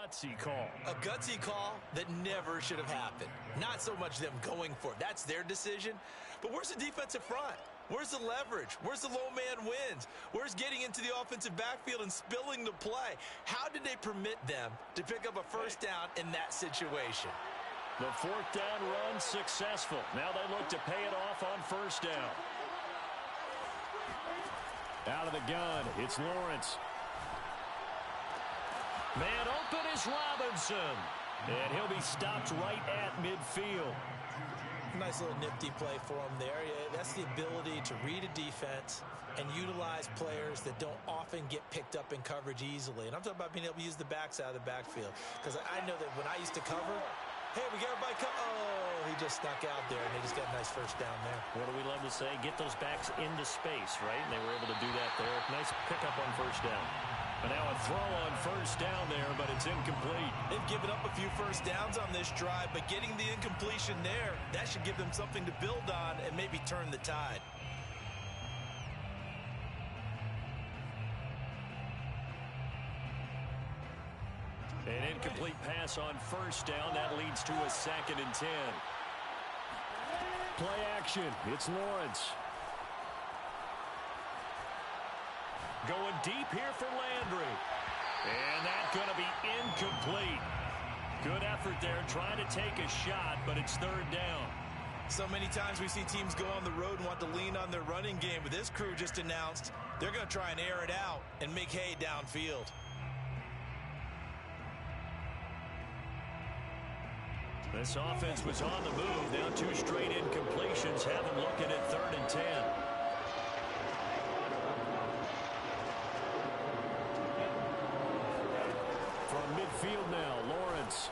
gutsy call. A gutsy call that never should have happened. Not so much them going for it. That's their decision. But where's the defensive front? Where's the leverage? Where's the low man wins? Where's getting into the offensive backfield and spilling the play? How did they permit them to pick up a first down in that situation? The fourth down run successful. Now they look to pay it off on first down. Out of the gun, it's Lawrence. Man open is Robinson. And he'll be stopped right at midfield. Nice little nifty play for him there. Yeah, that's the ability to read a defense and utilize players that don't often get picked up in coverage easily. And I'm talking about being able to use the backside of the backfield. Because I know that when I used to cover, hey, we got everybody come. Oh, he just snuck out there, and they just got a nice first down there. What do we love to say? Get those backs into space, right? And they were able to do that there. Nice pickup on first down. But now a throw on first down there, but it's incomplete. They've given up a few first downs on this drive, but getting the incompletion there, that should give them something to build on and maybe turn the tide. An incomplete pass on first down. That leads to a 2nd and 10. Play action. It's Lawrence. Going deep here for Landry. And that's going to be incomplete. Good effort there trying to take a shot, but it's 3rd down. So many times we see teams go on the road and want to lean on their running game, but this crew just announced they're going to try and air it out and make hay downfield. This offense was on the move. Now 2 straight incompletions. Have them looking at 3rd and 10. Midfield now, Lawrence.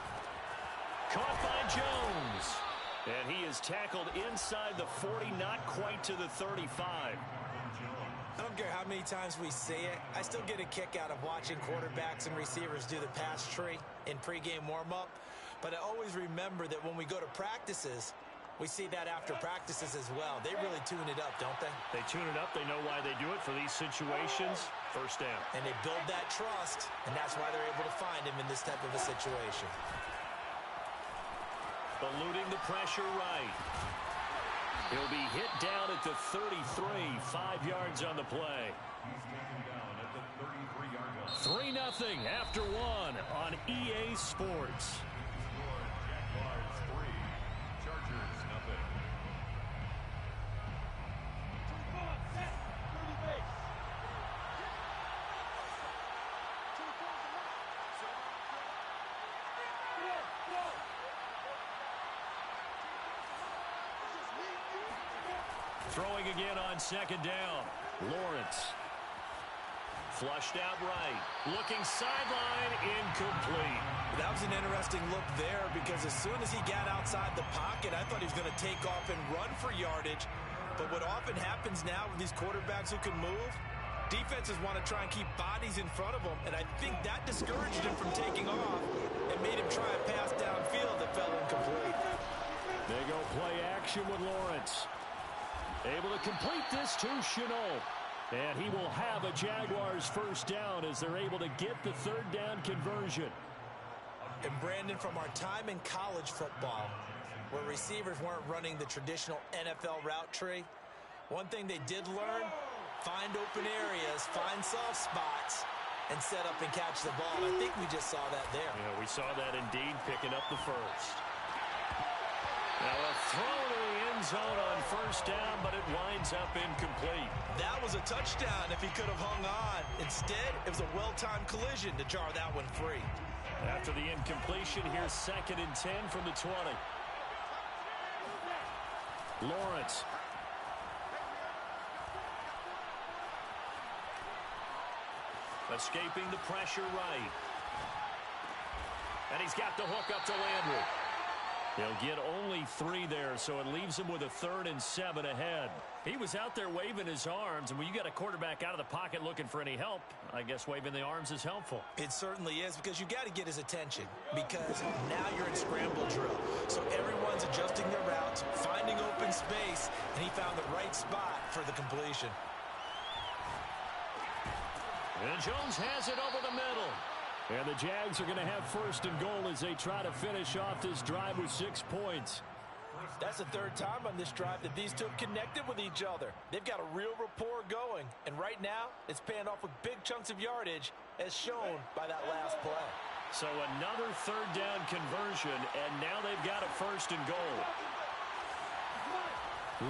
Caught by Jones. And he is tackled inside the 40, not quite to the 35. I don't care how many times we say it. I still get a kick out of watching quarterbacks and receivers do the pass tree in pregame warm-up. But I always remember that when we go to practices, we see that after practices as well. They really tune it up, don't they? They tune it up. They know why they do it for these situations. First down. And they build that trust, and that's why they're able to find him in this type of a situation. Eluding the pressure right. He'll be hit down at the 33, 5 yards on the play. 3-0 after 1 on EA Sports. Throwing again on 2nd down. Lawrence. Flushed out right. Looking sideline, incomplete. That was an interesting look there because as soon as he got outside the pocket, I thought he was going to take off and run for yardage. But what often happens now with these quarterbacks who can move, defenses want to try and keep bodies in front of them, and I think that discouraged him from taking off and made him try a pass downfield that fell incomplete. They go play action with Lawrence. Able to complete this to Shenault. And he will have a Jaguars first down as they're able to get the 3rd down conversion. And Brandon, from our time in college football, where receivers weren't running the traditional NFL route tree, one thing they did learn, find open areas, find soft spots, and set up and catch the ball. I think we just saw that there. Yeah, we saw that indeed, picking up the first. Now a throw to the end zone on first down, but it winds up incomplete. That was a touchdown if he could have hung on. Instead, it was a well-timed collision to jar that one free. After the incompletion, here's 2nd and 10 from the 20. Lawrence. Escaping the pressure right. And he's got the hook up to Landry. They'll get only 3 there, so it leaves him with a 3rd and 7 ahead. He was out there waving his arms, and when you got a quarterback out of the pocket looking for any help, I guess waving the arms is helpful. It certainly is, because you got to get his attention, because now you're in scramble drill. So everyone's adjusting their routes, finding open space, and he found the right spot for the completion. And Jones has it over the middle. And the Jags are going to have first and goal as they try to finish off this drive with 6 points. That's the third time on this drive that these two have connected with each other. They've got a real rapport going. And right now, it's paying off with big chunks of yardage, as shown by that last play. So another third down conversion, and now they've got a first and goal.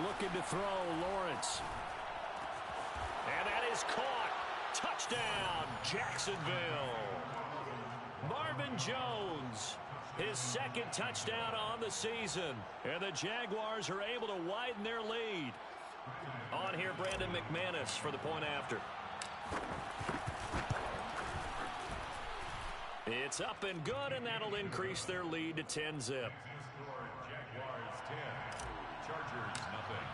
Looking to throw, Lawrence. And that is caught. Touchdown, Jacksonville. Marvin Jones, his second touchdown on the season. And the Jaguars are able to widen their lead. On here, Brandon McManus for the point after. It's up and good, and that'll increase their lead to 10-zip. Jaguars 10, Chargers nothing.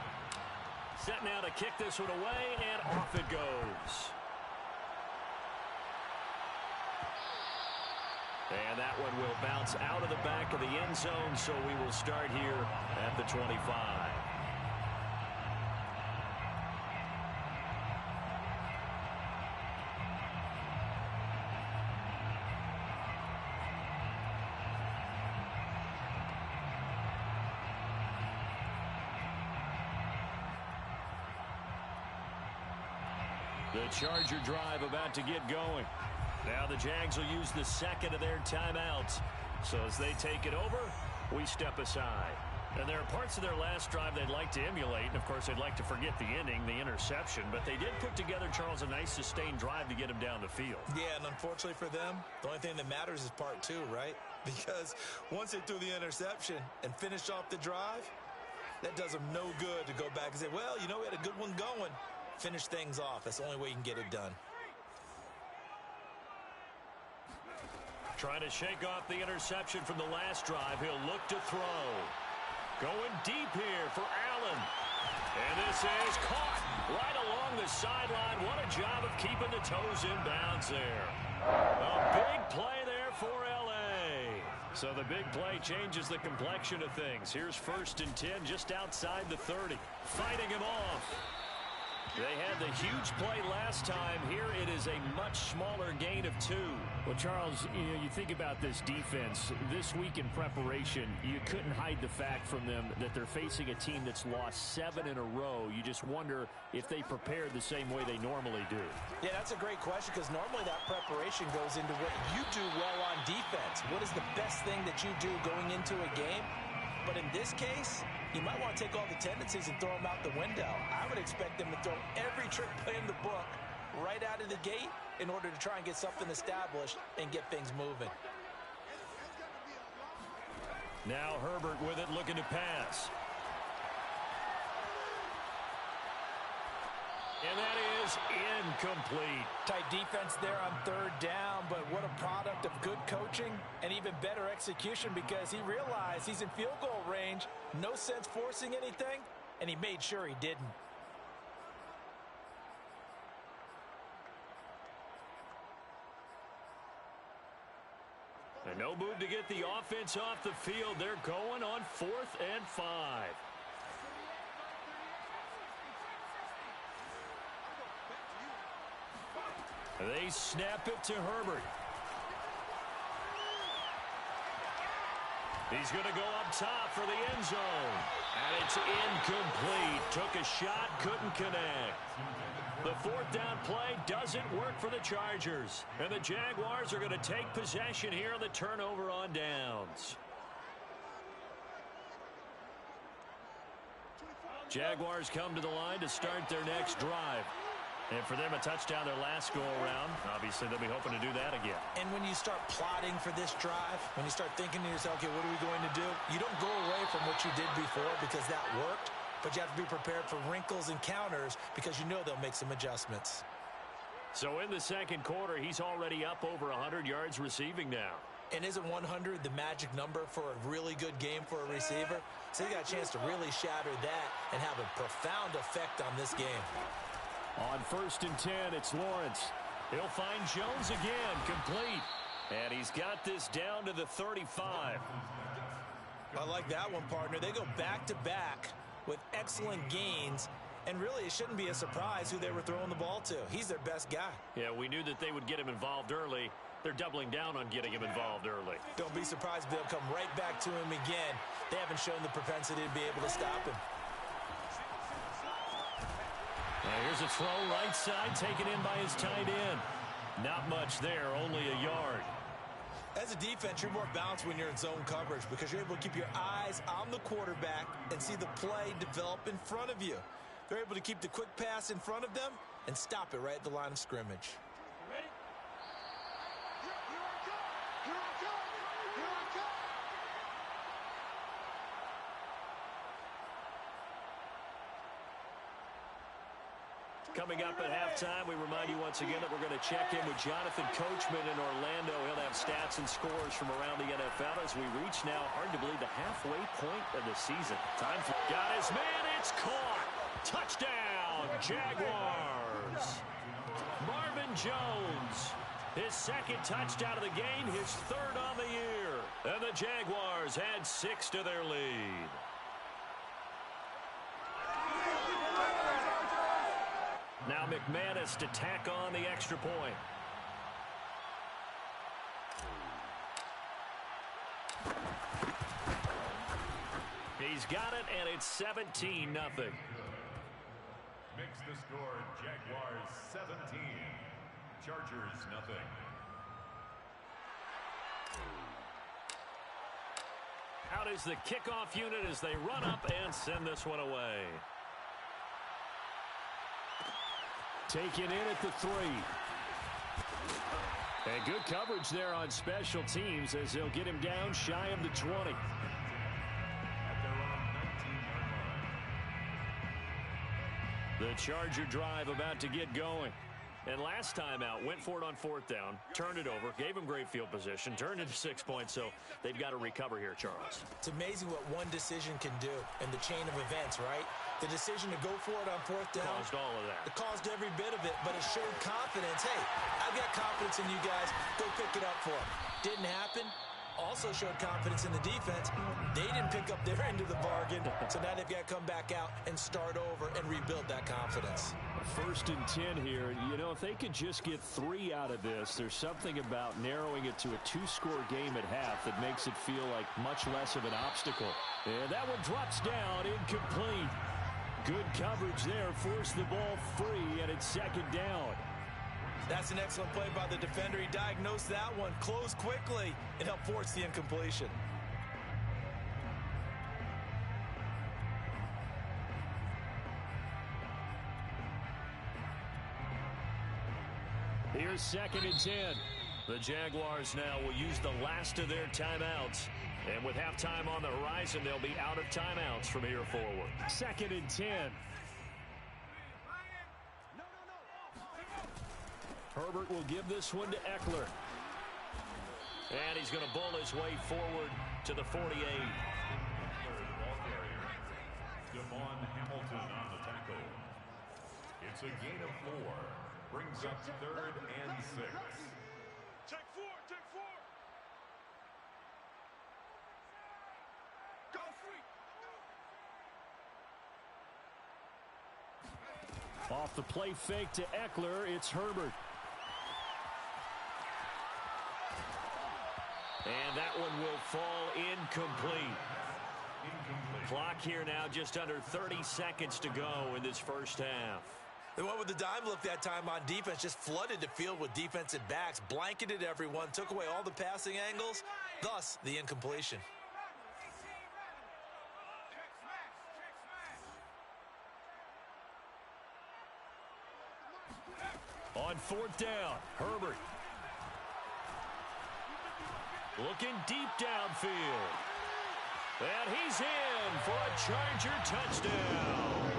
Set now to kick this one away, and off it goes. And that one will bounce out of the back of the end zone, so we will start here at the 25. The Charger drive about to get going. Now the Jags will use the second of their timeouts. So as they take it over, we step aside. And there are parts of their last drive they'd like to emulate. And, of course, they'd like to forget the ending, the interception. But they did put together, Charles, a nice sustained drive to get him down the field. Yeah, and unfortunately for them, the only thing that matters is part two, right? Because once they threw the interception and finished off the drive, that does them no good to go back and say, well, you know, we had a good one going. Finish things off. That's the only way you can get it done. Trying to shake off the interception from the last drive. He'll look to throw. Going deep here for Allen. And this is caught right along the sideline. What a job of keeping the toes in bounds there. A big play there for L.A. So the big play changes the complexion of things. Here's 1st and 10 just outside the 30. Fighting him off. They had the huge play last time. Here it is a much smaller gain of 2. Well, Charles, you think about this defense. This week in preparation, you couldn't hide the fact from them that they're facing a team that's lost 7 in a row. You just wonder if they prepared the same way they normally do. Yeah, that's a great question because normally that preparation goes into what you do well on defense. What is the best thing that you do going into a game? But in this case, you might want to take all the tendencies and throw them out the window. I would expect them to throw every trick play in the book right out of the gate in order to try and get something established and get things moving. Now Herbert with it, looking to pass. And that is incomplete. Tight defense there on 3rd down, but what a product of good coaching and even better execution because he realized he's in field goal range. No sense forcing anything, and he made sure he didn't. And no move to get the offense off the field. They're going on 4th and 5. They snap it to Herbert. He's going to go up top for the end zone. And it's incomplete. Took a shot, couldn't connect. The 4th down play doesn't work for the Chargers. And the Jaguars are going to take possession here on the turnover on downs. Jaguars come to the line to start their next drive. And for them, a touchdown their last go-around. Obviously, they'll be hoping to do that again. And when you start plotting for this drive, when you start thinking to yourself, okay, what are we going to do? You don't go away from what you did before because that worked, but you have to be prepared for wrinkles and counters because you know they'll make some adjustments. So in the second quarter, he's already up over 100 yards receiving now. And isn't 100 the magic number for a really good game for a receiver? So you got a chance to really shatter that and have a profound effect on this game. On 1st and 10, it's Lawrence. He'll find Jones again, complete. And he's got this down to the 35. I like that one, partner. They go back-to-back with excellent gains. And really, it shouldn't be a surprise who they were throwing the ball to. He's their best guy. Yeah, we knew that they would get him involved early. They're doubling down on getting him involved early. Don't be surprised if they'll come right back to him again. They haven't shown the propensity to be able to stop him. Here's a throw right side, taken in by his tight end. Not much there, only a yard. As a defense, you're more balanced when you're in zone coverage because you're able to keep your eyes on the quarterback and see the play develop in front of you. They're able to keep the quick pass in front of them and stop it right at the line of scrimmage. Ready? Coming up at halftime, we remind you once again that we're going to check in with Jonathan Coachman in Orlando. He'll have stats and scores from around the NFL as we reach now, hard to believe, the halfway point of the season. Time for... Got his man, it's caught! Touchdown, Jaguars! Marvin Jones, his second touchdown of the game, his third on the year. And the Jaguars add 6 to their lead. Now McManus to tack on the extra point. He's got it, and it's 17-0. Makes the score Jaguars 17, Chargers nothing. Out is the kickoff unit as they run up and send this one away. Taken in at the 3. And good coverage there on special teams as they'll get him down shy of the 20. At their own 19-yard line. The Charger drive about to get going. And last time out, went for it on 4th down, turned it over, gave him great field position, turned into 6 points, so they've got to recover here, Charles. It's amazing what one decision can do in the chain of events, right? The decision to go for it on 4th down. Caused all of that. It caused every bit of it, but it showed confidence. Hey, I've got confidence in you guys. Go pick it up for them. Didn't happen. Also showed confidence in the defense. They didn't pick up their end of the bargain, so now they've got to come back out and start over and rebuild that confidence. 1st and 10 here. You know, if they could just get 3 out of this, there's something about narrowing it to a 2-score game at half that makes it feel like much less of an obstacle. And that one drops down, incomplete. Good coverage there, forced the ball free, and it's 2nd down. That's an excellent play by the defender. He diagnosed that one, closed quickly, and helped force the incompletion. Here's 2nd and 10. The Jaguars now will use the last of their timeouts. And with halftime on the horizon, they'll be out of timeouts from here forward. 2nd and 10. Herbert will give this one to Eckler. And he's going to bull his way forward to the 48. Third ball carrier, Devon Hamilton on the tackle. It's a gain of 4. Brings up 3rd and 6. Take 4, take 4. Go free. Off the play fake to Eckler, it's Herbert. And that one will fall incomplete. Clock here now just under 30 seconds to go in this first half. They went with the dime look that time on defense, just flooded the field with defensive backs, blanketed everyone, took away all the passing angles, thus the incompletion. On 4th down, Herbert. Looking deep downfield. And he's in for a Charger touchdown.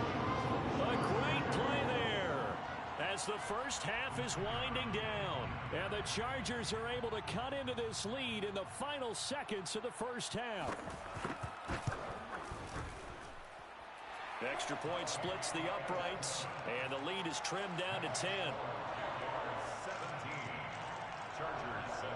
A great play there as the first half is winding down. And the Chargers are able to cut into this lead in the final seconds of the first half. Extra point splits the uprights, and the lead is trimmed down to 10. 17, Chargers 7.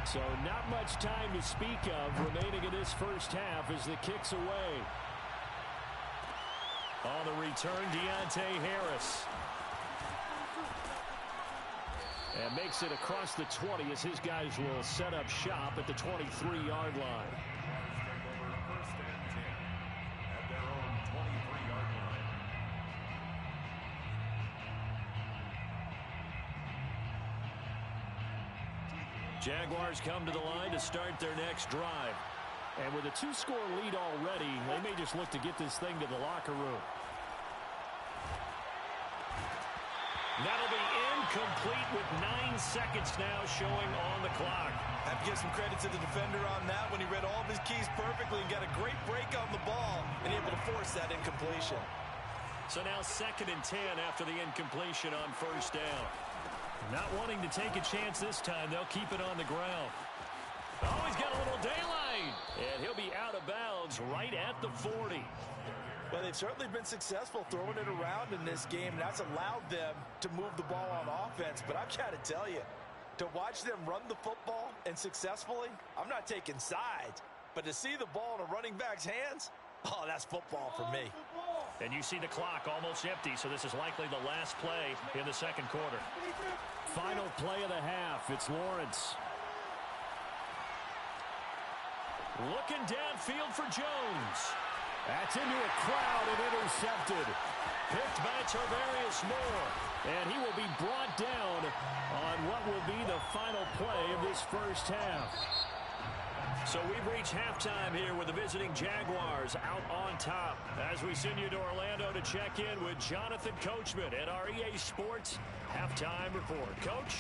So not much time to speak of remaining in this first half as the kick's away. On the return, Deontay Harris. And makes it across the 20 as his guys will set up shop at the 23-yard line. First and 10 at their own 23-yard line. Jaguars come to the line to start their next drive. And with a 2-score lead already, they may just look to get this thing to the locker room. That'll be incomplete with 9 seconds now showing on the clock. I have to give some credit to the defender on that when he read all of his keys perfectly and got a great break on the ball and able to force that incompletion. So now 2nd and 10 after the incompletion on first down. Not wanting to take a chance this time, they'll keep it on the ground. Oh, he's got a little daylight. And he'll be out of bounds right at the 40. Well, they've certainly been successful throwing it around in this game, and that's allowed them to move the ball on offense. But I've got to tell you, to watch them run the football and successfully, I'm not taking sides. But to see the ball in a running back's hands, oh, that's football for me. And you see the clock almost empty, so this is likely the last play in the second quarter. Final play of the half. It's Lawrence. Looking downfield for Jones. That's into a crowd and intercepted. Picked by Tarvarius Moore. And he will be brought down on what will be the final play of this first half. So we've reached halftime here with the visiting Jaguars out on top. As we send you to Orlando to check in with Jonathan Coachman at our EA Sports Halftime Report. Coach?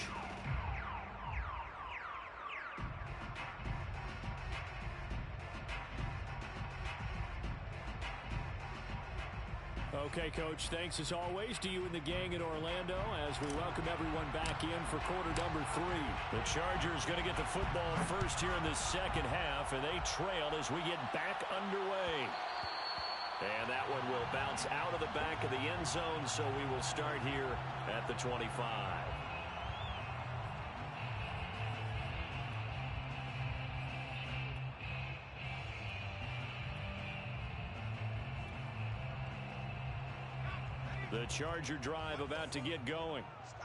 Okay, Coach, thanks as always to you and the gang in Orlando as we welcome everyone back in for quarter number 3. The Chargers going to get the football first here in the second half, and they trail as we get back underway. And that one will bounce out of the back of the end zone, so we will start here at the 25. The Charger drive about to get going.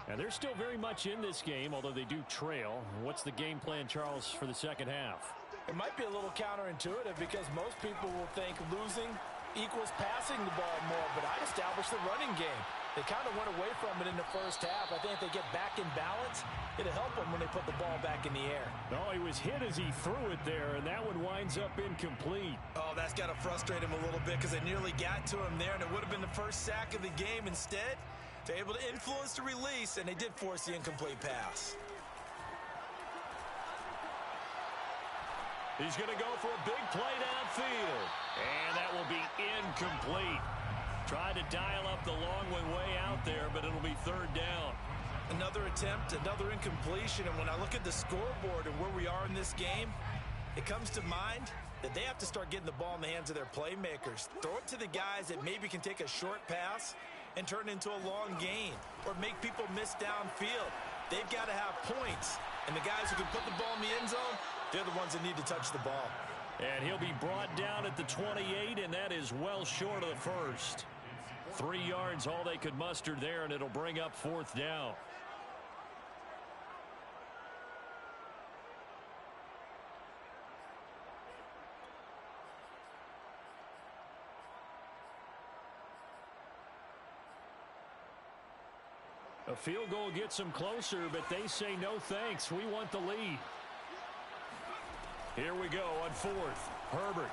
And they're still very much in this game, although they do trail. What's the game plan, Charles, for the second half? It might be a little counterintuitive because most people will think losing equals passing the ball more, but I established the running game. They kind of went away from it in the first half. I think if they get back in balance, it'll help them when they put the ball back in the air. No, he was hit as he threw it there, and that one winds up incomplete. Oh, that's got to frustrate him a little bit because they nearly got to him there, and it would have been the first sack of the game. Instead, they're able to influence the release, and they did force the incomplete pass. He's going to go for a big play downfield. And that will be incomplete. Tried to dial up the long way out there, but it'll be third down. Another attempt, another incompletion, and when I look at the scoreboard and where we are in this game, it comes to mind that they have to start getting the ball in the hands of their playmakers. Throw it to the guys that maybe can take a short pass and turn it into a long gain or make people miss downfield. They've got to have points, and the guys who can put the ball in the end zone, they're the ones that need to touch the ball. And he'll be brought down at the 28, and that is well short of the first. 3 yards, all they could muster there, and it'll bring up fourth down. A field goal gets them closer, but they say no thanks. We want the lead. Here we go on fourth. Herbert.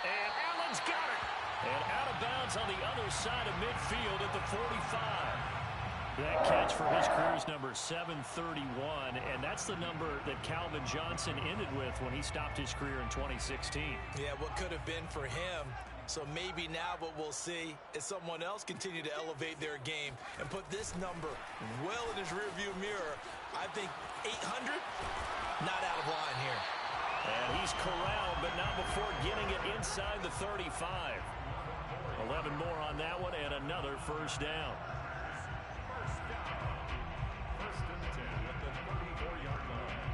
And Allen's got it. And out of bounds on the other side of midfield at the 45. That catch for his career's number 731, and that's the number that Calvin Johnson ended with when he stopped his career in 2016. Yeah, what could have been for him. So maybe now what we'll see is someone else continue to elevate their game and put this number well in his rearview mirror. I think 800, not out of line here. And he's corralled, but not before getting it inside the 35. 11 more on that one, and another first down. First and 10 at the 34-yard line.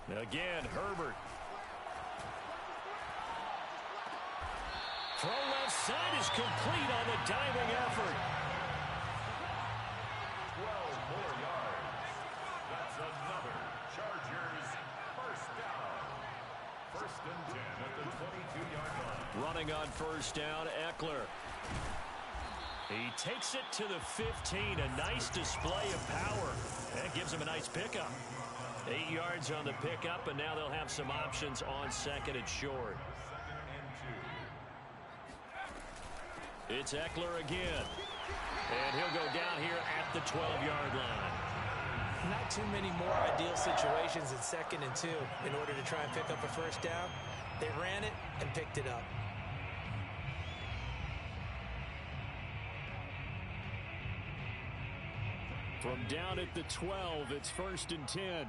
Again, Herbert. Throw left side is complete on the diving effort. 12 more yards. That's another Chargers first down. First and 10 at the 22-yard line. Running on first down, Eckler. He takes it to the 15. A nice display of power. That gives him a nice pickup. 8 yards on the pickup, and now they'll have some options on second and short. It's Eckler again. And he'll go down here at the 12-yard line. Not too many more ideal situations in second and 2 in order to try and pick up a first down. They ran it and picked it up. From down at the 12, it's first and 10.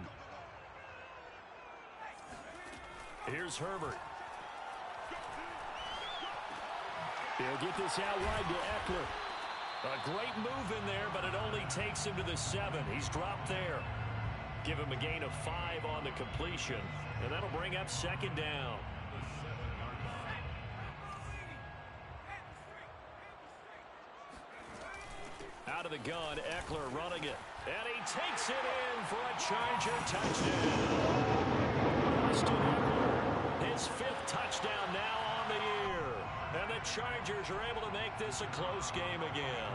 Here's Herbert. He'll get this out wide to Eckler. A great move in there, but it only takes him to the 7. He's dropped there. Give him a gain of 5 on the completion, and that'll bring up second down. Out of the gun, Eckler running it. And he takes it in for a Charger touchdown. Austin Eckler, his 5th touchdown now on the year. And the Chargers are able to make this a close game again.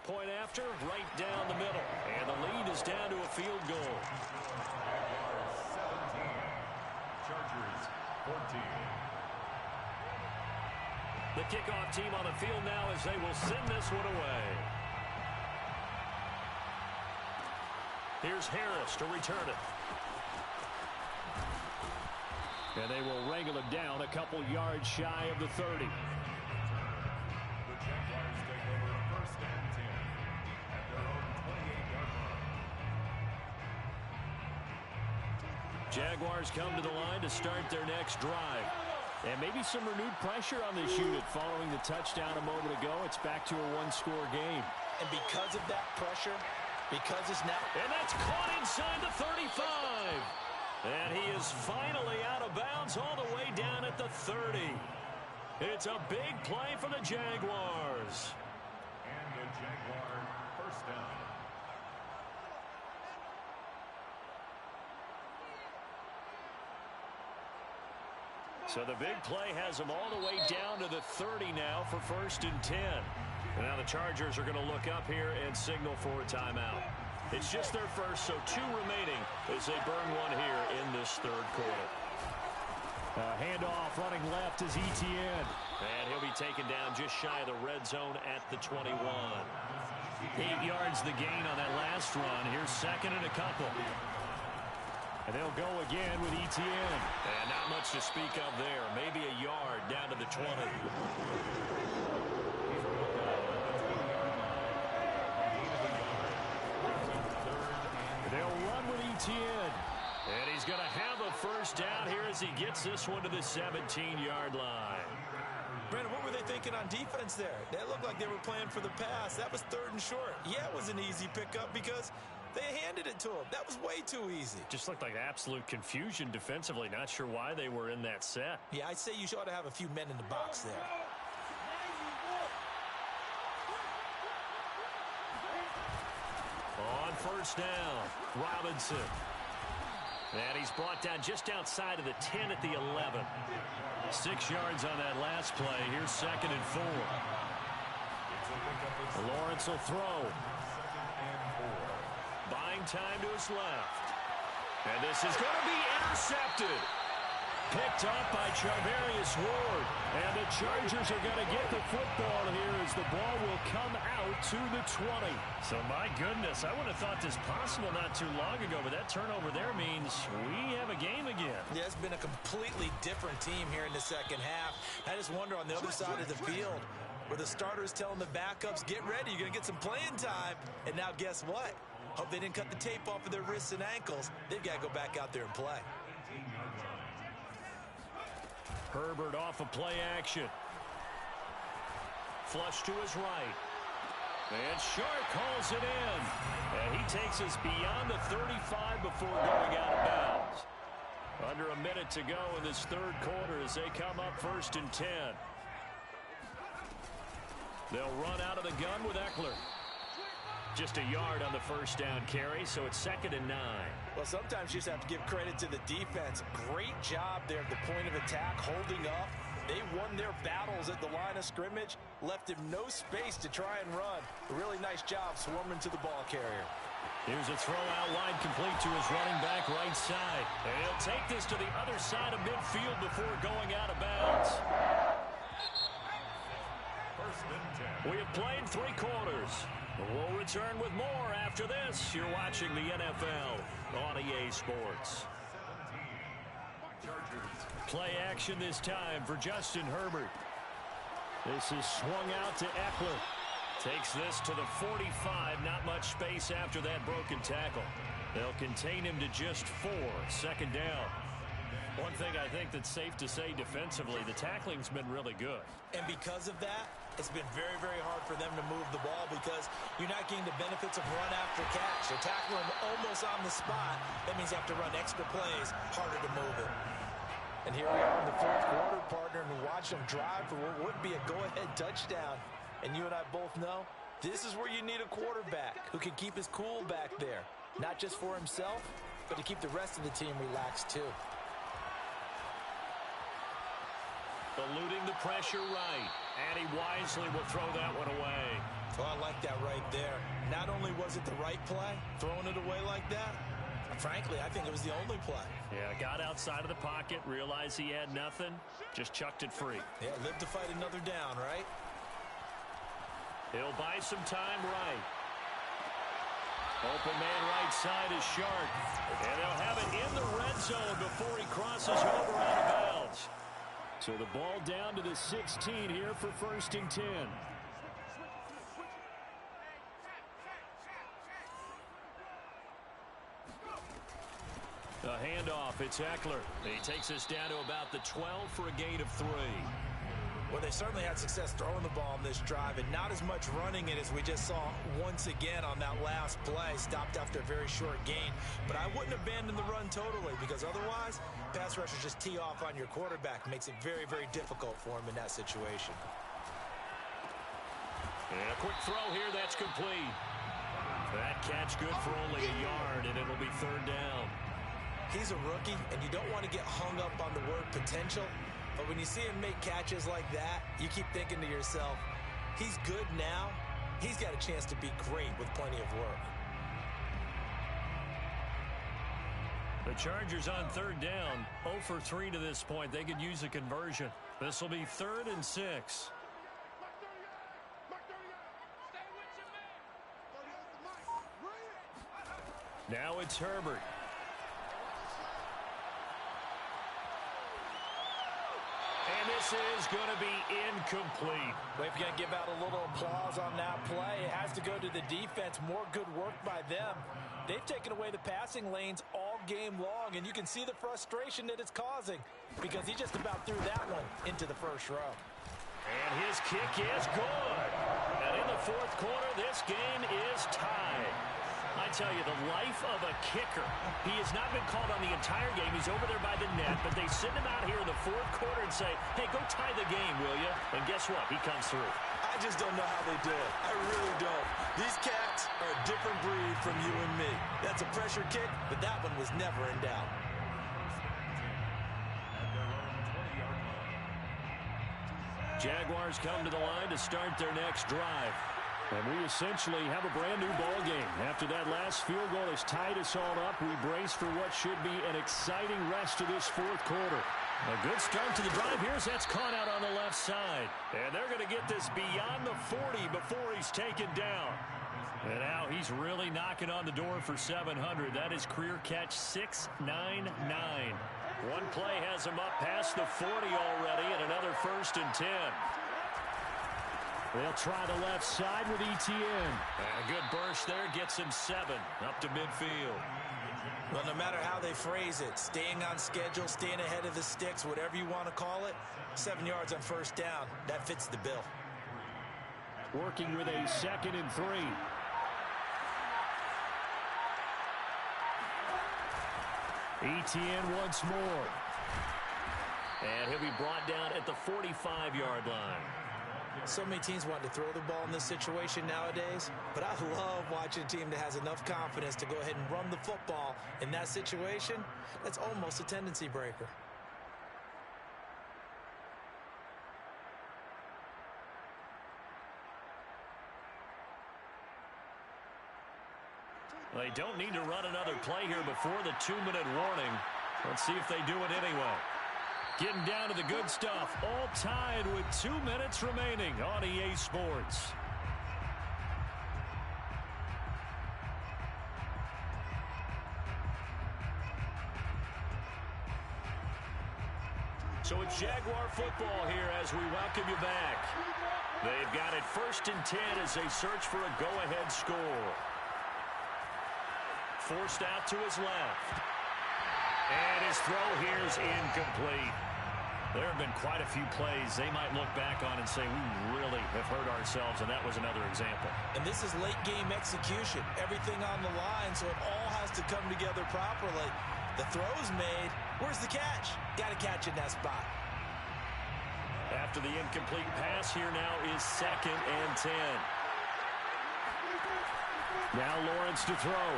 Point after, right down the middle. And the lead is down to a field goal. Jaguars 17. Chargers 14. The kickoff team on the field now as they will send this one away. Here's Harris to return it. And they will wrangle him down a couple yards shy of the 30. The Jaguars take over first and 10 at their own 28-yard line. Jaguars come to the line to start their next drive. And maybe some renewed pressure on this unit following the touchdown a moment ago. It's back to a one-score game. And because of that pressure, because it's now... And that's caught inside the 35. And he is finally out of bounds all the way down at the 30. It's a big play for the Jaguars. And a Jaguar first down. So the big play has them all the way down to the 30 now for first and 10. And now the Chargers are going to look up here and signal for a timeout. It's just their first, so 2 remaining as they burn one here in this third quarter. Handoff running left is Etienne. And he'll be taken down just shy of the red zone at the 21. 8 yards the gain on that last run. Here's second and a couple. And they'll go again with Etienne. And not much to speak of there. Maybe a yard down to the 20. They'll run with Etienne. And he's going to have a first down here as he gets this one to the 17-yard line. Brandon, what were they thinking on defense there? They looked like they were playing for the pass. That was 3rd and short. Yeah, it was an easy pickup because they handed it to him. That was way too easy. Just looked like absolute confusion defensively. Not sure why they were in that set. Yeah, I'd say you ought to have a few men in the box there. On first down, Robinson. And he's brought down just outside of the 10 at the 11. 6 yards on that last play. Here's second and 4. Lawrence will throw. Buying time to his left. And this is going to be intercepted. Picked up by Charvarius Ward. And the Chargers are going to get the football here as the ball will come out to the 20. So, my goodness, I would have thought this possible not too long ago, but that turnover there means we have a game again. Yeah, it's been a completely different team here in the second half. I just wonder on the other side of the field where the starters telling the backups, get ready, you're going to get some playing time. And now guess what? Hope they didn't cut the tape off of their wrists and ankles. They've got to go back out there and play. Herbert off of play action. Flush to his right. And Shark hauls it in. And he takes us beyond the 35 before going out of bounds. Under a minute to go in this third quarter as they come up 1st and 10. They'll run out of the gun with Eckler. Just a yard on the first down carry, so it's 2nd and 9. Well, sometimes you just have to give credit to the defense. Great job there at the point of attack, holding up. They won their battles at the line of scrimmage, left him no space to try and run. A really nice job swarming to the ball carrier. Here's a throw out wide, complete to his running back right side. And he'll take this to the other side of midfield before going out of bounds. 1st and 10. We have played 3 quarters. We'll return with more after this. You're watching the NFL on EA Sports. Play action this time for Justin Herbert. This is swung out to Eckler. Takes this to the 45. Not much space after that broken tackle. They'll contain him to just 4. 2nd down. One thing I think that's safe to say defensively, the tackling's been really good. And because of that, it's been very, very hard for them to move the ball because you're not getting the benefits of run after catch. They're tackling almost on the spot. That means you have to run extra plays, harder to move it. And here we are in the 4th quarter, partner, and watch them drive for what would be a go-ahead touchdown. And you and I both know this is where you need a quarterback who can keep his cool back there. Not just for himself, but to keep the rest of the team relaxed too. Eluding the pressure right. And he wisely will throw that one away. Oh, I like that right there. Not only was it the right play, throwing it away like that, frankly, I think it was the only play. Yeah, got outside of the pocket, realized he had nothing, just chucked it free. Yeah, live to fight another down, right? He'll buy some time right. Open man right side is Shark. And they'll have it in the red zone before he crosses over out of bounds. So the ball down to the 16 here for 1st and 10. A handoff, it's Eckler. He takes us down to about the 12 for a gain of 3. Well, they certainly had success throwing the ball in this drive, and not as much running it as we just saw once again on that last play. Stopped after a very short gain. But I wouldn't abandon the run totally, because otherwise, pass rushers just tee off on your quarterback. Makes it very, very difficult for him in that situation. And a quick throw here, that's complete. That catch good for only a yard, and it'll be 3rd down. He's a rookie, and you don't want to get hung up on the word potential. But when you see him make catches like that, you keep thinking to yourself, he's good now. He's got a chance to be great with plenty of work. The Chargers on 3rd down, 0 for 3 to this point. They could use a conversion. This will be 3rd and 6. Now it's Herbert. And this is going to be incomplete. Well, if you're going to give out a little applause on that play, it has to go to the defense. More good work by them. They've taken away the passing lanes all game long, and you can see the frustration that it's causing because he just about threw that one into the 1st row. And his kick is good. And in the 4th quarter, this game is tied. I tell you, the life of a kicker. He has not been called on the entire game. He's over there by the net, but they send him out here in the 4th quarter and say, hey, go tie the game, will you? And guess what? He comes through. I just don't know how they do it. I really don't. These cats are a different breed from you and me. That's a pressure kick, but that one was never in doubt. Jaguars come to the line to start their next drive. And we essentially have a brand new ball game. After that last field goal has tied us all up, we brace for what should be an exciting rest of this 4th quarter. A good start to the drive. Here's that's caught out on the left side. And they're going to get this beyond the 40 before he's taken down. And now he's really knocking on the door for 700. That is career catch 699. One play has him up past the 40 already, and another 1st and 10. They'll try the left side with Etienne. And a good burst there gets him 7 up to midfield. Well, no matter how they phrase it, staying on schedule, staying ahead of the sticks, whatever you want to call it, 7 yards on 1st down, that fits the bill. working with a 2nd and 3. Etienne once more. And he'll be brought down at the 45-yard line. So many teams want to throw the ball in this situation nowadays, but I love watching a team that has enough confidence to go ahead and run the football in that situation. That's almost a tendency breaker. They don't need to run another play here before the 2-minute warning. Let's see if they do it anyway. Getting down to the good stuff. All tied with 2 minutes remaining on EA Sports. So it's Jaguar football here as we welcome you back. They've got it 1st and 10 as they search for a go-ahead score. Forced out to his left. And his throw here is incomplete. There have been quite a few plays they might look back on and say, we really have hurt ourselves, and that was another example. And this is late game execution. Everything on the line, so it all has to come together properly. The throw's made. Where's the catch? Got to catch in that spot. After the incomplete pass, here now is 2nd and 10. Now Lawrence to throw.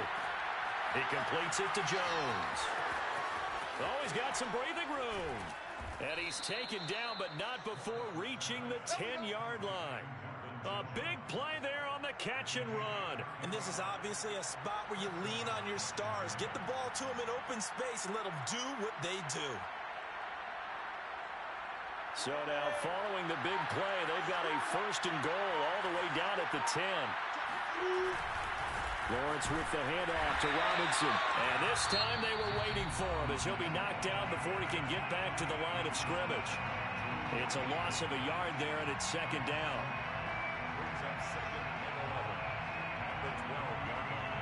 He completes it to Jones. Oh, he's got some breathing room. And he's taken down, but not before reaching the 10-yard line. A big play there on the catch and run. And this is obviously a spot where you lean on your stars. Get the ball to them in open space and let them do what they do. So now following the big play, they've got a 1st and goal all the way down at the 10. Lawrence with the handoff to Robinson. And this time they were waiting for him as he'll be knocked down before he can get back to the line of scrimmage. It's a loss of a yard there, and it's 2nd down. Brings up 2nd and 11 at the 12-yard line.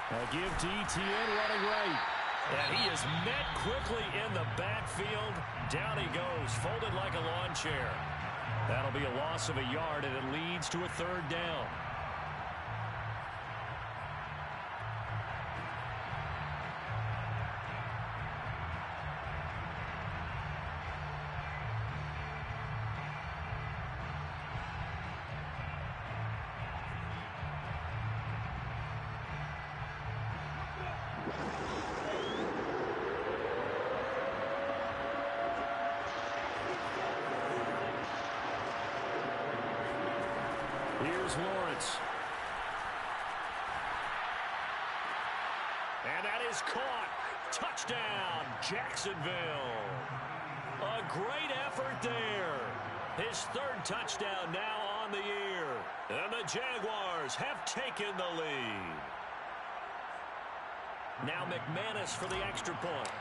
A give to Etienne running right. And he is met quickly in the backfield. Down he goes, folded like a lawn chair. That'll be a loss of a yard, and it leads to a 3rd down. Here's Lawrence. And that is caught. Touchdown, Jacksonville. A great effort there. His 3rd touchdown now on the year. And the Jaguars have taken the lead. Now McManus for the extra point.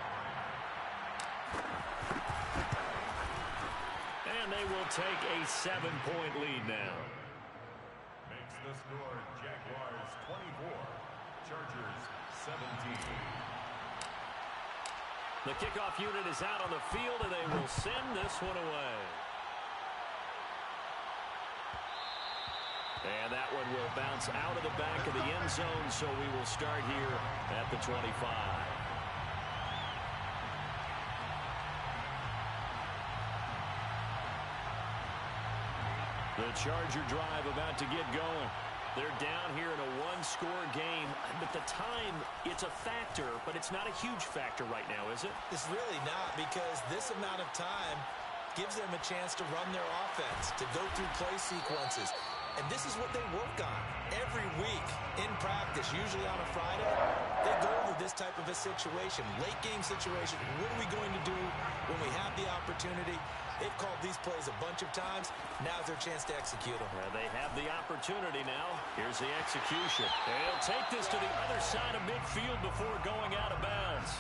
And they will take a 7-point lead now. Makes the score Jaguars 24, Chargers 17. The kickoff unit is out on the field, and they will send this one away. And that one will bounce out of the back of the end zone, so we will start here at the 25. The Charger drive about to get going. They're down here in a one-score game, but the time, it's a factor, but it's not a huge factor right now, is it? It's really not, because this amount of time gives them a chance to run their offense, to go through play sequences. And this is what they work on every week in practice, usually on a Friday. They go over this type of a situation, late game situation. What are we going to do when we have the opportunity? They've called these plays a bunch of times. Now's their chance to execute them. Well, they have the opportunity now. Here's the execution. They'll take this to the other side of midfield before going out of bounds.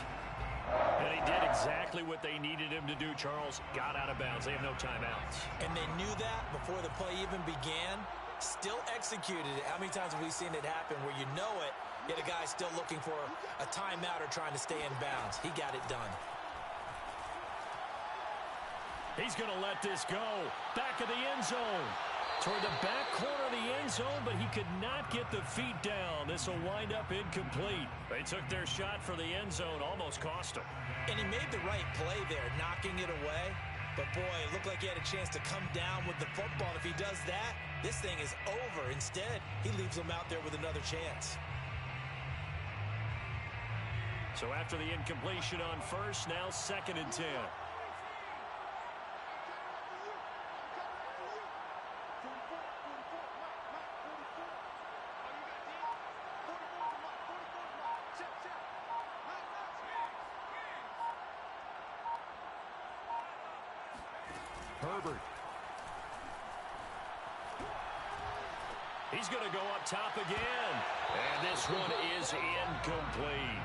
And he did exactly what they needed him to do, Charles. Got out of bounds. They have no timeouts. And they knew that before the play even began. Still executed it. How many times have we seen it happen where you know it, yet a guy still looking for a timeout or trying to stay in bounds? He got it done. He's going to let this go. Back of the end zone. Toward the back corner of the end zone, but he could not get the feet down. This will wind up incomplete. They took their shot for the end zone, almost cost him. And he made the right play there, knocking it away. But, boy, it looked like he had a chance to come down with the football. If he does that, this thing is over. Instead, he leaves him out there with another chance. So after the incompletion on first, now 2nd and 10. Herbert. He's going to go up top again. And this one is incomplete.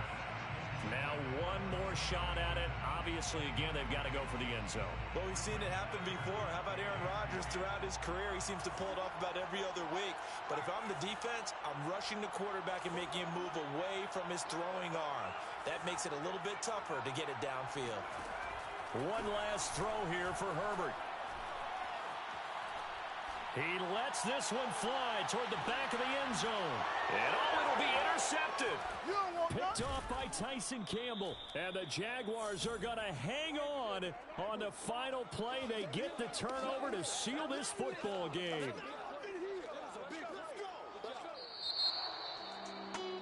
Now one more shot at it. Obviously, again, they've got to go for the end zone. Well, we've seen it happen before. How about Aaron Rodgers throughout his career? He seems to pull it off about every other week. But if I'm the defense, I'm rushing the quarterback and making him move away from his throwing arm. That makes it a little bit tougher to get it downfield. One last throw here for Herbert. He lets this one fly toward the back of the end zone. And it'll be intercepted. Picked off by Tyson Campbell. And the Jaguars are going to hang on the final play. They get the turnover to seal this football game.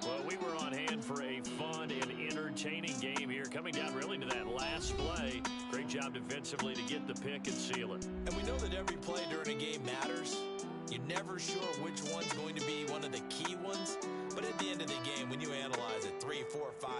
Well, we were on hand for a fun and entertaining game here, coming down really to that last play. Great job defensively to get the pick and seal it. And we know that every play during a game matters. You're never sure which one's going to be one of the key